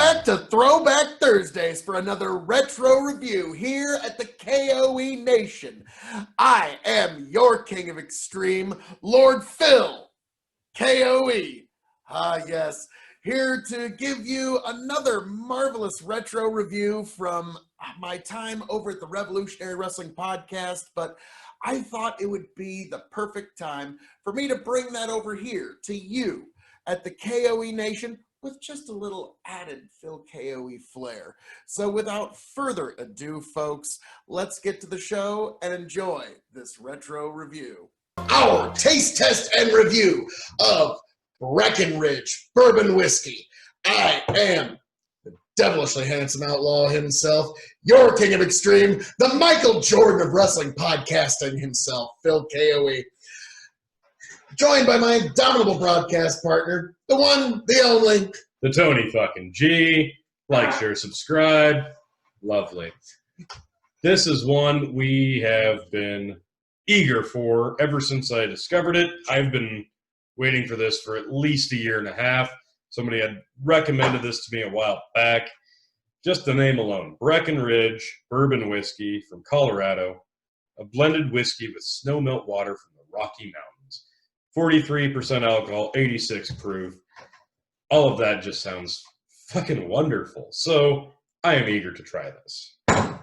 back to Throwback Thursdays for another retro review here at the K.O.E. Nation. I am your King of Extreme, Lord Phil, K.O.E. Yes, here to give you another marvelous retro review from my time over at the Revolutionary Wrestling Podcast, but I thought it would be the perfect time for me to bring that over here to you at the K.O.E. Nation with just a little added Phil K.O.E. flair. So without further ado, folks, let's get to the show and enjoy this retro review. Our taste test and review of Breckenridge Bourbon Whiskey. I am the devilishly handsome outlaw himself, your King of Extreme, the Michael Jordan of wrestling podcasting himself, Phil K.O.E. Joined by my indomitable broadcast partner, the one, the only, the Tony fucking G. Like, share, subscribe. Lovely. This is one we have been eager for ever since I discovered it. I've been waiting for this for at least a year and a half. Somebody had recommended this to me a while back. Just the name alone. Breckenridge Bourbon Whiskey from Colorado. A blended whiskey with snow melt water from the Rocky Mountains. 43% alcohol, 86 proof. All of that just sounds fucking wonderful. So I am eager to try this.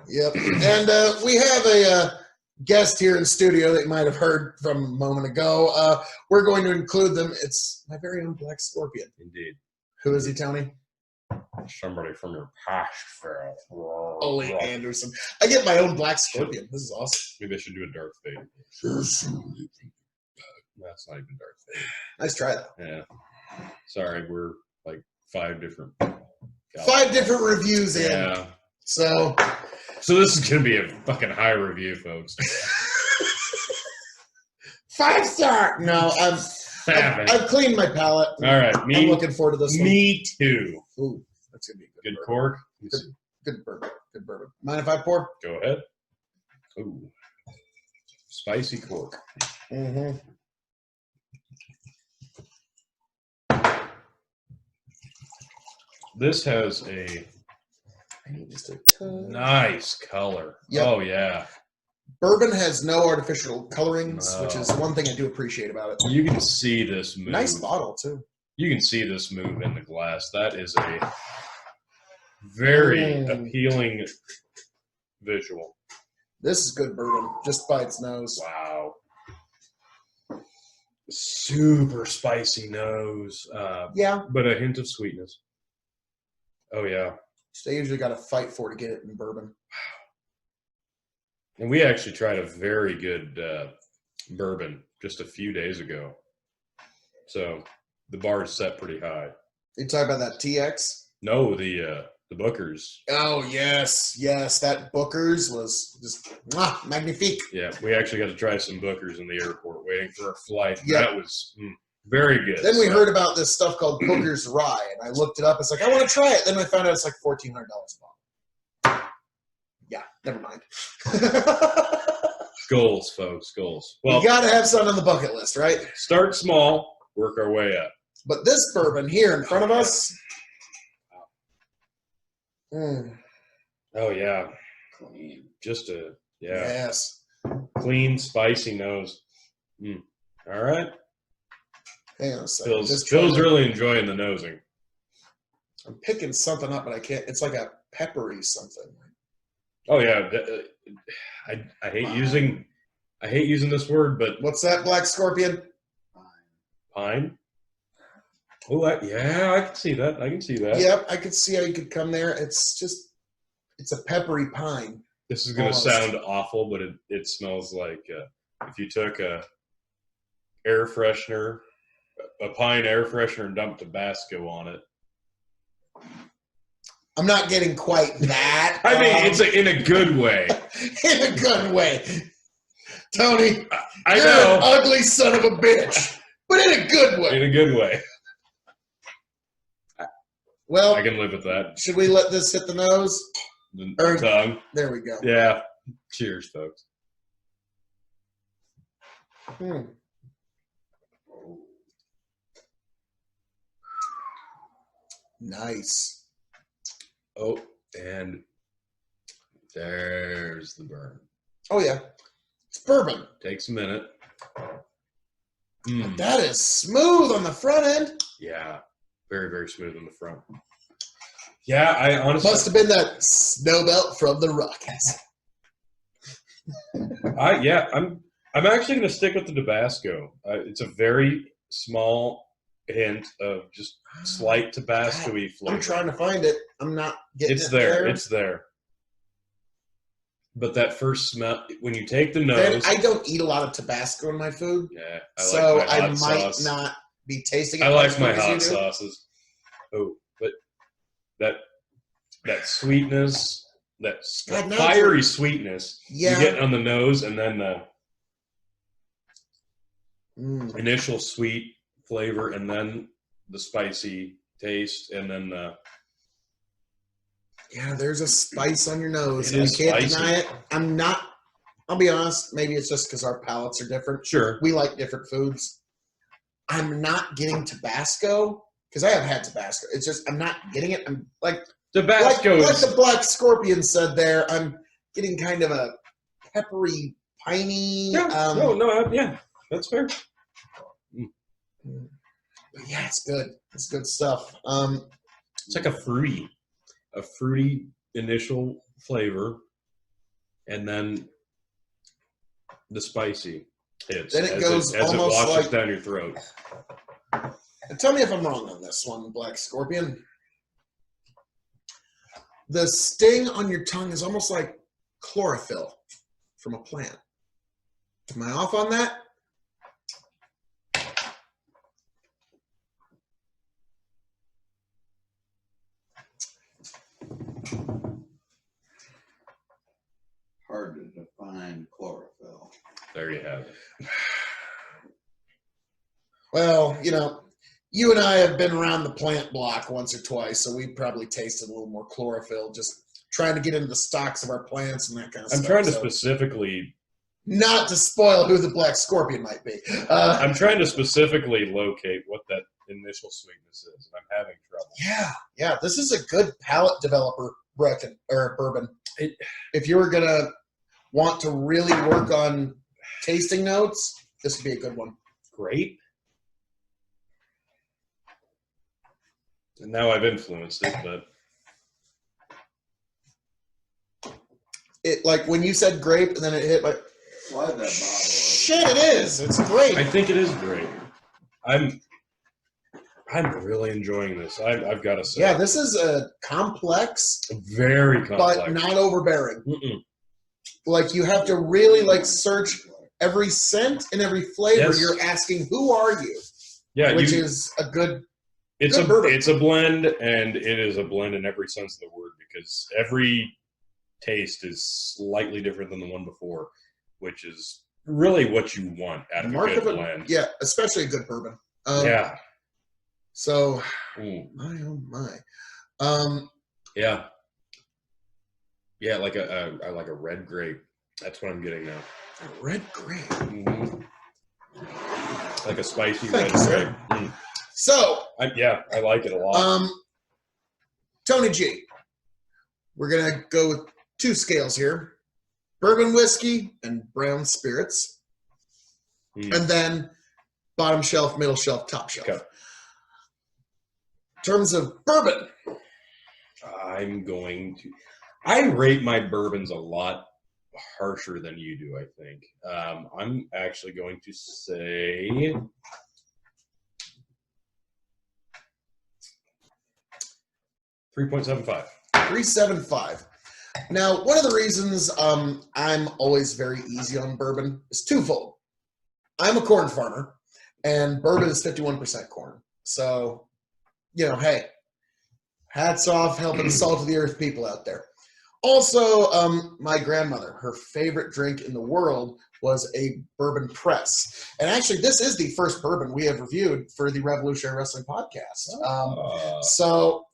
Yep. And we have a guest here in studio that you might have heard from a moment ago. We're going to include them. It's my very own Black Scorpion. Indeed. Who is he, Tony? Somebody from your past, Phil. Ole Anderson. I get my own Black Scorpion. This is awesome. Maybe I should do a Darth Vader. That's not even Darth Vader. Nice try, though. Yeah. Sorry, we're like five different reviews in. Yeah. So this is going to be a fucking high review, folks. 5-star. No, I've cleaned my palate. All right. I'm looking forward to this one. Me too. Ooh, that's going to be good. Good cork. Good bourbon. Good bourbon. Mind if I pour? Go ahead. Ooh. Spicy cork. Mm-hmm. This has a nice color. Yep. Oh, yeah. Bourbon has no artificial colorings, which is one thing I do appreciate about it. You can see this move. Nice bottle, too. You can see this move in the glass. That is a very appealing visual. This is good bourbon, just by its nose. Wow. Super spicy nose. Yeah. But a hint of sweetness. Oh, yeah. They usually got to fight for to get it in bourbon. Wow. And we actually tried a very good bourbon just a few days ago. So the bar is set pretty high. You talking about that TX? No, the Booker's. Oh, yes. Yes, that Booker's was just magnifique. Yeah, we actually got to try some Booker's in the airport waiting for our flight. Yep. That was very good. Then we heard about this stuff called Booker's Rye, and I looked it up. It's like, I want to try it. Then I found out it's like $1,400 a bottle. Yeah, never mind. Goals, folks, goals. Well, you got to have something on the bucket list, right? Start small, work our way up. But this bourbon here in front of us. Oh, yeah. Clean. Just Yes. Clean, spicy nose. All right. Hang on a second. Phil's really enjoying the nosing. I'm picking something up, but I can't. It's like a peppery something. Oh yeah, I hate using this word, but what's that, Black Scorpion? Pine. Oh yeah, I can see that. Yep, I could see how you could come there. It's a peppery pine. This is gonna sound awful, but it smells like if you took a pine air freshener and dumped Tabasco on it. I'm not getting quite that. I mean, it's in a good way. In a good way. Tony, I you're know. An ugly son of a bitch. But in a good way. In a good way. Well, I can live with that. Should we let this hit the nose? The tongue. There we go. Yeah. Cheers, folks. Nice. Oh, and there's the burn. Oh, yeah. It's bourbon. Takes a minute. But that is smooth on the front end. Yeah. Very, very smooth on the front. Yeah, I honestly... Must have been that snow belt from the Rockies. I'm actually going to stick with the Tabasco. It's a very small hint of just slight Tabasco-y flavor. I'm trying to find it. I'm not getting it. It's there. But that first smell, when you take the nose... I don't eat a lot of Tabasco in my food. Yeah, I might not be tasting it. I like my hot sauces. Oh, but that sweetness, that fiery sweetness you get on the nose, and then the initial sweet flavor, and then the spicy taste, and then the... Yeah, there's a spice on your nose. I can't deny it. I'll be honest, maybe it's just because our palates are different. Sure. We like different foods. I'm not getting Tabasco, because I have had Tabasco. It's just, I'm not getting it. I'm like... Tabasco like the Black Scorpion said there, I'm getting kind of a peppery, piney... Yeah, that's fair. But yeah, it's good. It's good stuff. It's like a fruity initial flavor, and then the spicy hits. Then it goes as almost it washes like, down your throat. And tell me if I'm wrong on this one, Black Scorpion. The sting on your tongue is almost like chlorophyll from a plant. Am I off on that? Hard to define chlorophyll. There you have it. Well, you and I have been around the plant block once or twice, so we probably tasted a little more chlorophyll, just trying to get into the stocks of our plants and that kind of stuff. I'm trying to specifically... Not to spoil who the Black Scorpion might be. I'm trying to specifically locate what that initial sweetness is, and I'm having trouble. Yeah. This is a good palate developer, bourbon. If you were going to want to really work on tasting notes, this would be a good one. Great. And now I've influenced it, but... It, like when you said grape and then it hit like... Slide that bottle. Shit, it is. It's great. I think it is great. I'm really enjoying this. I've got to say. Yeah, this is a complex, very complex, but not overbearing. Like you have to really search every scent and every flavor. Yes. You're asking, "Who are you?" Yeah, which is a good. It's a blend, and it is a blend in every sense of the word because every taste is slightly different than the one before, which is really what you want out of a good blend. Yeah, especially a good bourbon. Yeah. So, my oh my. Yeah. Yeah, like I like a red grape. That's what I'm getting now. A red grape. Mm-hmm. Like a spicy red grape. Mm. So. I like it a lot. Tony G. We're gonna go with two scales here. Bourbon whiskey and brown spirits. And then bottom shelf, middle shelf, top shelf. Okay. In terms of bourbon. I rate my bourbons a lot harsher than you do, I think. I'm actually going to say 3.75. 3.75. Now, one of the reasons I'm always very easy on bourbon is twofold. I'm a corn farmer, and bourbon is 51% corn. So, hey, hats off helping the salt of the earth people out there. Also, my grandmother, her favorite drink in the world was a bourbon press. And actually, this is the first bourbon we have reviewed for the Revolutionary Wrestling Podcast. So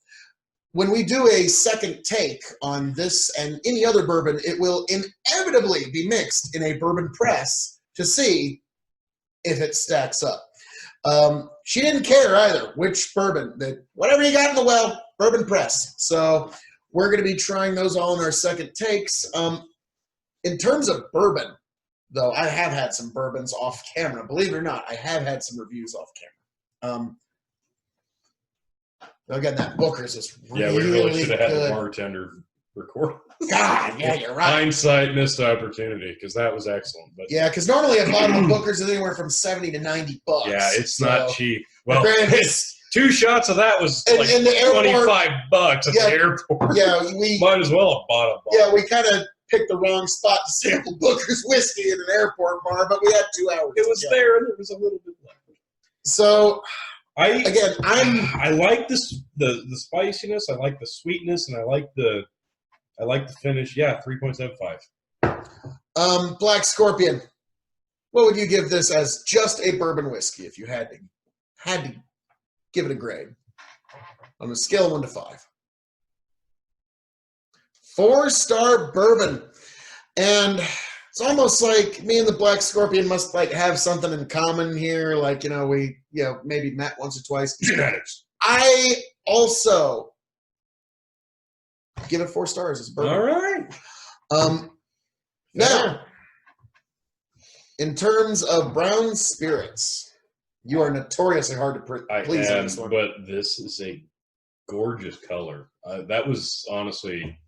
when we do a second take on this and any other bourbon, it will inevitably be mixed in a bourbon press to see if it stacks up. She didn't care either which bourbon. Whatever you got in the well, bourbon press. So we're going to be trying those all in our second takes. In terms of bourbon, though, I have had some bourbons off camera. Believe it or not, I have had some reviews off camera. Again, that Booker's is really, we really should have had the good. bartender record. God, yeah, you're right. Hindsight, missed opportunity, because that was excellent. But Yeah, because normally a bottle of Booker's is anywhere from $70 to $90. yeah, it's not cheap. Well, granted, it's 2 shots of that was in like the airport, $25 at the airport. Yeah, we might as well have bought a bottle. Yeah, we kind of picked the wrong spot to sample Booker's whiskey in an airport bar, but we had 2 hours. It was there, and there was a little bit left. So, I like this the spiciness. I like the sweetness, and I like the finish. Yeah, 3.75. Black Scorpion. What would you give this as just a bourbon whiskey if you had to give it a grade on a scale of 1 to 5? 4-star bourbon, and it's almost like me and the Black Scorpion must like have something in common here. Like we maybe met once or twice. Genetics. I also give it 4 stars. It's bourbon. All right. Now, in terms of brown spirits, you are notoriously hard to please on this one. But this is a gorgeous color. That was honestly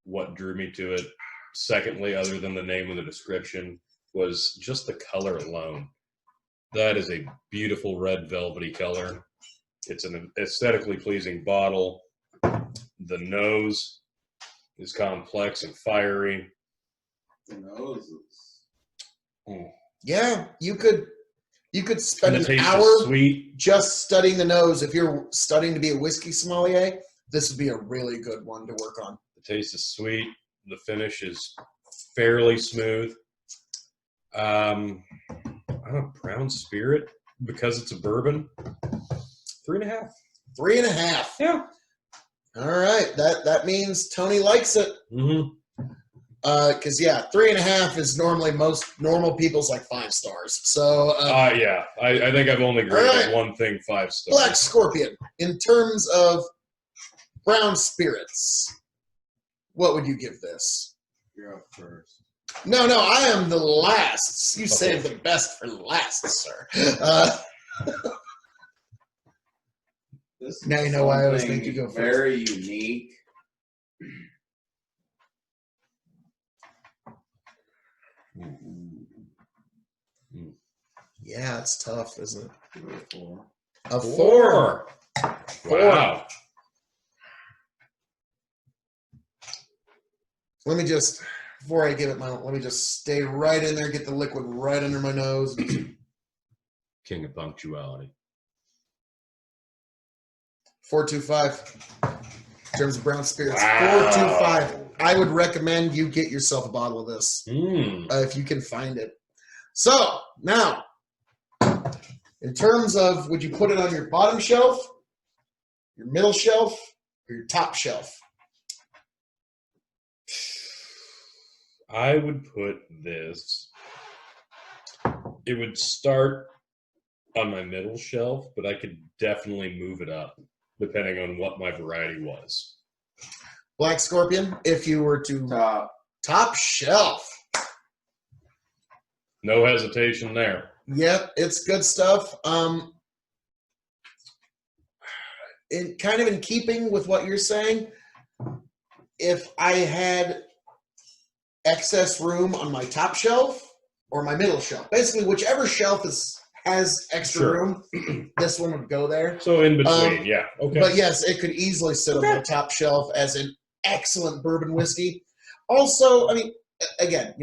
what drew me to it. Secondly, other than the name of the description, was just the color alone. That is a beautiful red velvety color. It's an aesthetically pleasing bottle. The nose is complex and fiery. The nose is... Yeah, you could spend an hour sweet. just studying the nose. If you're studying to be a whiskey sommelier, this would be a really good one to work on. The taste is sweet. The finish is fairly smooth. I don't know, brown spirit, because it's a bourbon. 3.5. 3.5. Yeah. All right. That means Tony likes it. Mm-hmm. Because 3.5 is normally most normal people's like 5 stars. So yeah, I think I've only graded one thing 5 stars. Black Scorpion. In terms of brown spirits, what would you give this? You're up first. No, I am the last. You saved the best for last, sir. This Now you know why I always think you go first. Very unique. Yeah, it's tough, isn't it? A 4. A 4. Wow. Let me just, before I give it let me just stay right in there, get the liquid right under my nose. King of punctuality. 4.25 in terms of brown spirits. Wow. 4.25. I would recommend you get yourself a bottle of this if you can find it. So now, in terms of, would you put it on your bottom shelf, your middle shelf, or your top shelf? I would put this. It would start on my middle shelf, but I could definitely move it up depending on what my variety was. Black Scorpion, if you were to top shelf. No hesitation there. Yep, it's good stuff. In keeping with what you're saying, if I had excess room on my top shelf or my middle shelf, basically whichever shelf has extra room, this one would go there. So in between, yeah. Okay. But yes, it could easily sit on my top shelf as an excellent bourbon whiskey. Also, I mean, again,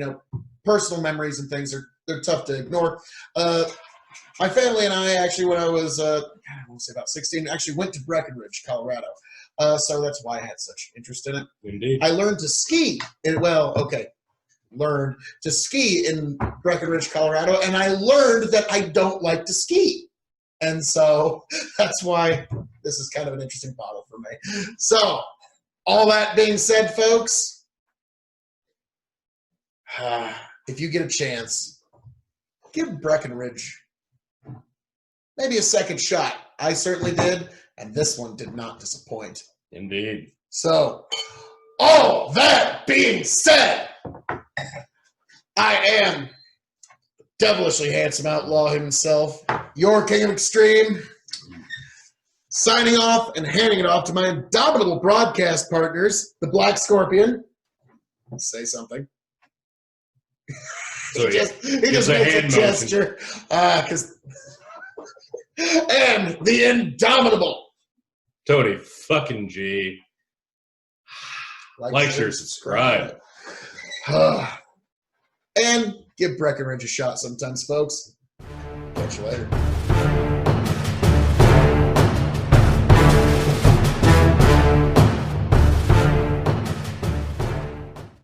personal memories and things they're tough to ignore. My family and I actually, when I was, I want to say about 16, actually went to Breckenridge, Colorado. So that's why I had such interest in it. Indeed. I learned to ski. Learned to ski in Breckenridge, Colorado, and I learned that I don't like to ski. And so that's why this is kind of an interesting bottle for me. So, all that being said, folks, if you get a chance, give Breckenridge maybe a second shot. I certainly did, and this one did not disappoint. Indeed. So, all that being said, I am devilishly handsome outlaw himself, your king of extreme, signing off and handing it off to my indomitable broadcast partners, the Black Scorpion. Say something. So he just a makes a hand gesture. And the indomitable Tony fucking G. Like, share, subscribe. And give Breckenridge a shot sometimes, folks. Catch you later.